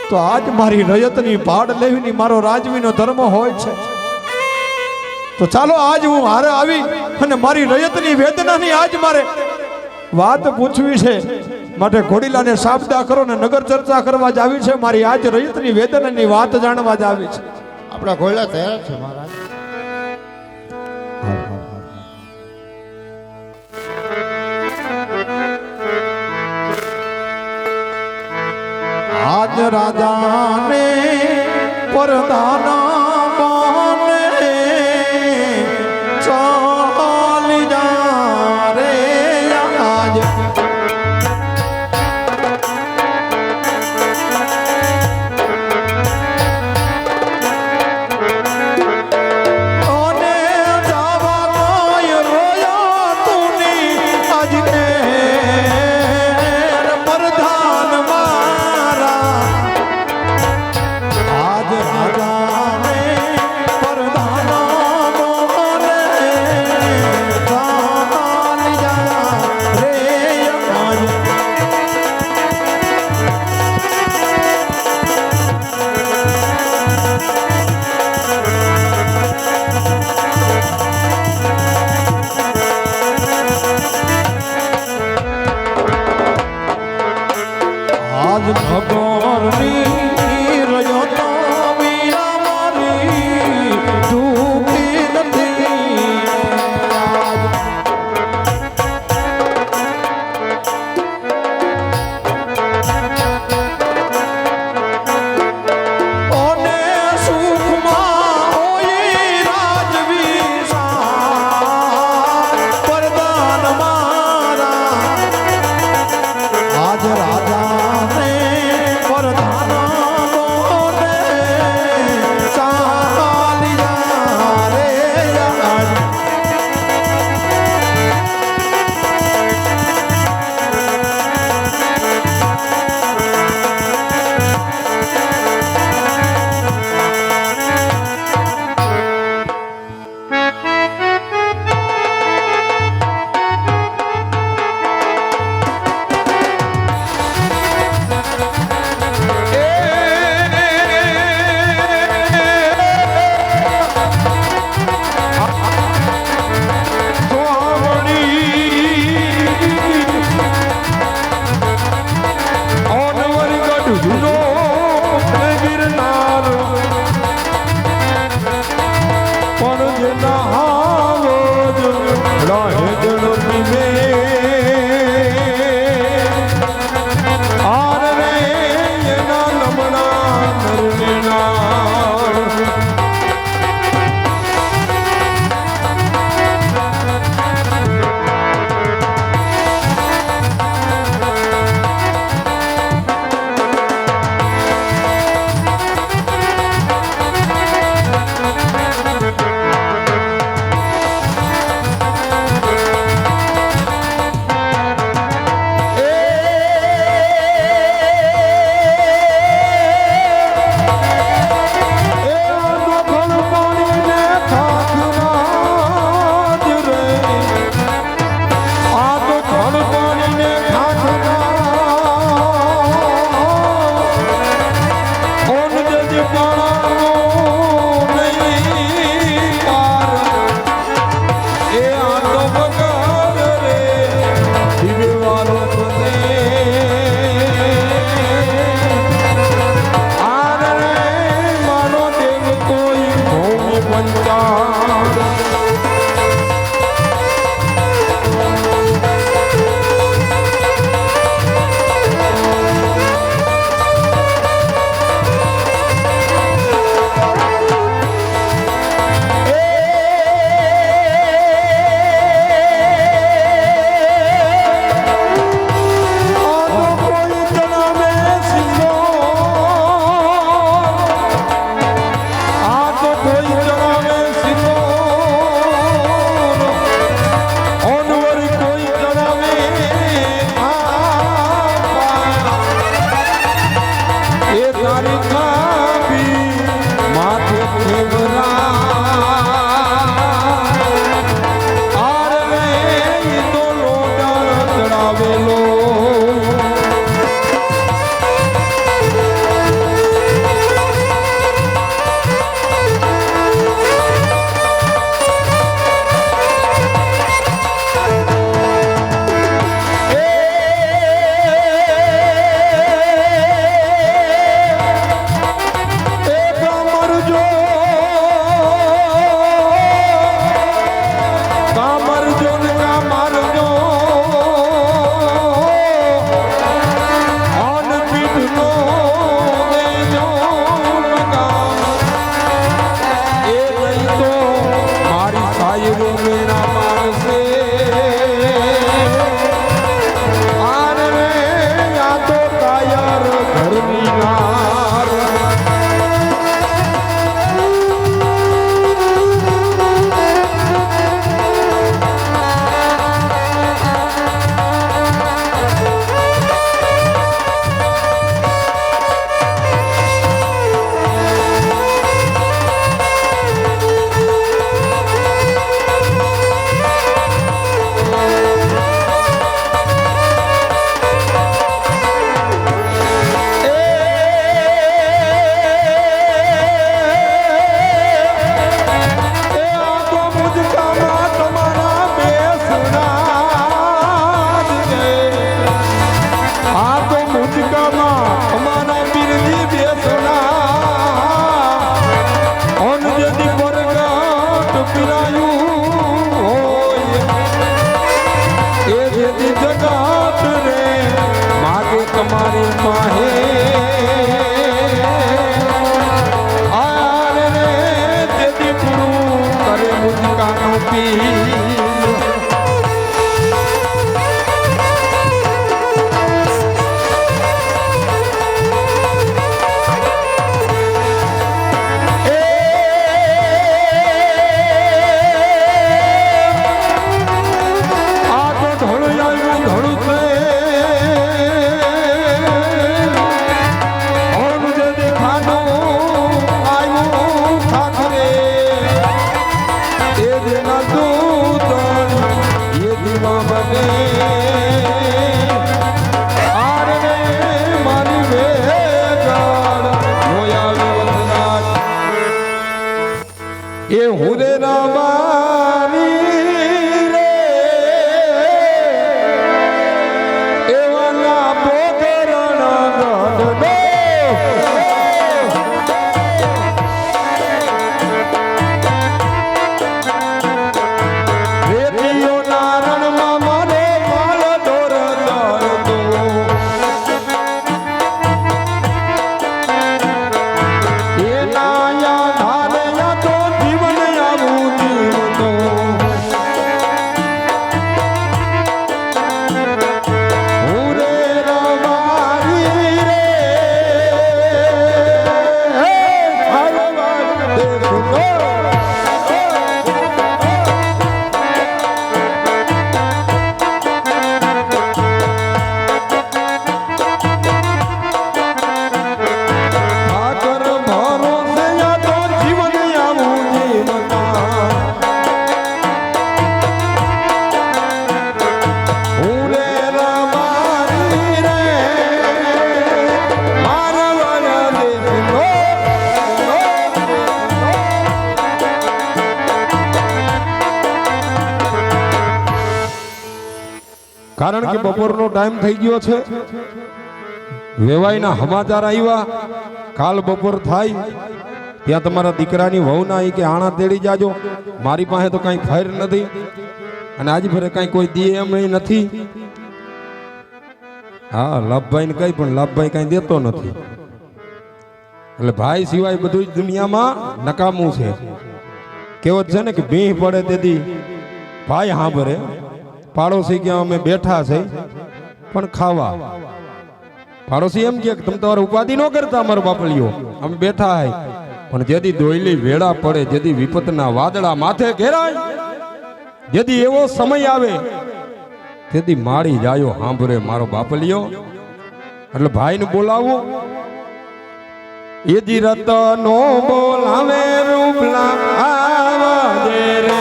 તો આજ મારી રયતની ભાડ લેવીની મારો રાજવીનો ધર્મ હોય છે. તો ચાલો આજ હું હારે આવી અને મારી રયતની વેદનાની આજ મારે વાત પૂછવી છે. માટે ઘોડીલાને સાબદા કરો ને નગર ચર્ચા કરવા જ આવી છે. મારી આજ રયતની વેદનાની વાત જાણવા જ આવી છે. આપણા ઘોડીલા તૈયાર છે મહારાજ. આજ રાજાને પરદાના બાને ચાલી જા રે આજ. કામરજો ને કામરજો આન પીઠનો દેજો લગામ એ લઈ તો મારી સાયરો મેરા મારશે આર રે યા તો કાયર ઘરની નાર તમારી માહે આર રે તેથી પૂરું કરે મુજકાનો પી એ હુરે રામાની રે એવાના પોકરણા ગઢડો રેતીઓ નારણમાં મારે માલ દોર દોરતો એ નાયા ધારયા તો કારણ કે બપોરનો ટાઈમ થઈ ગયો છે વેવાઈના સમાચાર આવ્યા કાલ બપોર થાય ત્યાં તમારા દીકરાની વહુના કે આણા તેડી જાજો મારી પાસે તો કાંઈ ફાયર નથી અને આજ ફરે કાંઈ કોઈ દે એમ નથી હા લાભભાઈ ને કઈ પણ લાભભાઈ કાંઈ દેતો નથી એટલે ભાઈ સિવાય બધું જ દુનિયામાં નકામું છે કહેવત છે ને કે ભીહ પડે તેથી ભાઈ સાંભળે પાડોશી કે અમે બેઠા છે પણ ખાવા પાડોશી એમ કે તમે તમારે ઉપાધિ ન કરતા અમારો બાપલીઓ અમે બેઠા હે પણ જેથી દોયલી વેળા પડે જેથી વિપતના વાદળા માથે ઘેરાય જેથી એવો સમય આવે તેથી માળી જાયો સાંભળે મારો બાપલીઓ એટલે ભાઈને બોલાવું એજી રતનો બોલાવે રૂપલા આવાજે રે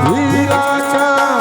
વીરા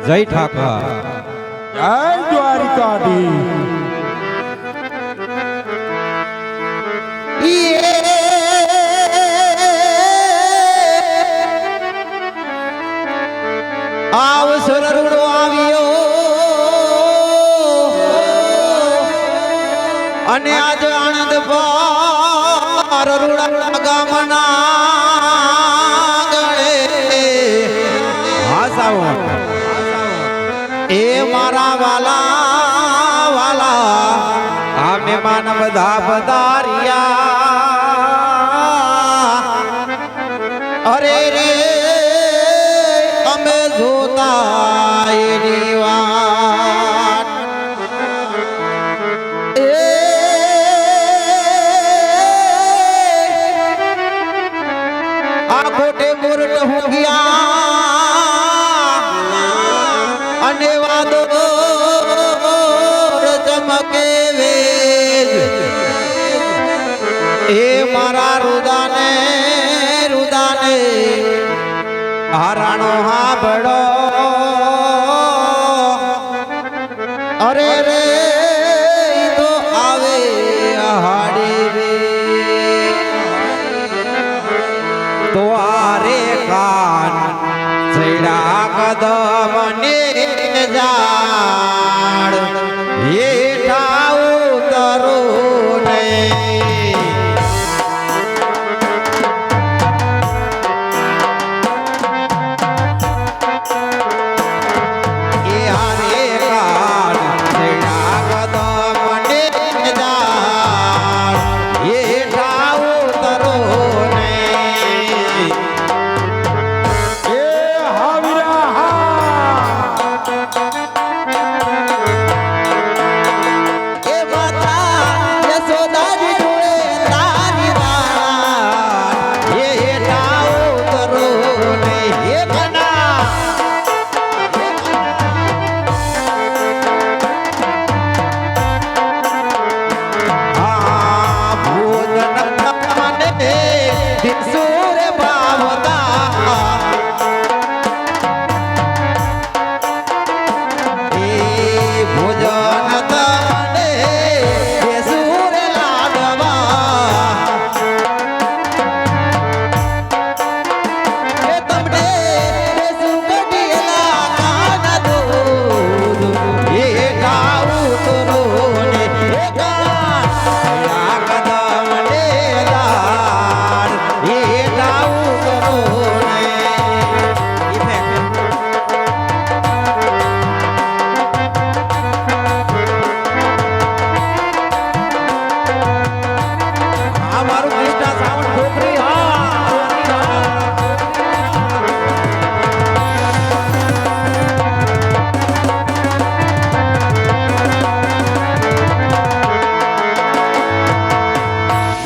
જય ઠાકર. જય દ્વારિકાધીશ. આવ સરરૂડો આવ્યો અને આજ આનંદ પાર રૂડા ગામના ગળે હાસાવો એ મારા વાલા વાલા આ મહેમાન બધા પધાર્યા અરે રે અમે જોતા એની વાત આ ખોટે મુરટ હું ગયા અને વાદો ચમકે વેજ એ મારા રુદાને રુદાને હારાણો હાબડો અરે રે ઈ તો આવે હાડી રે તો આરે કાન છેડા કદમ ને જાડ હેઠા ઉતરો ને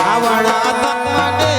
આવણા તમને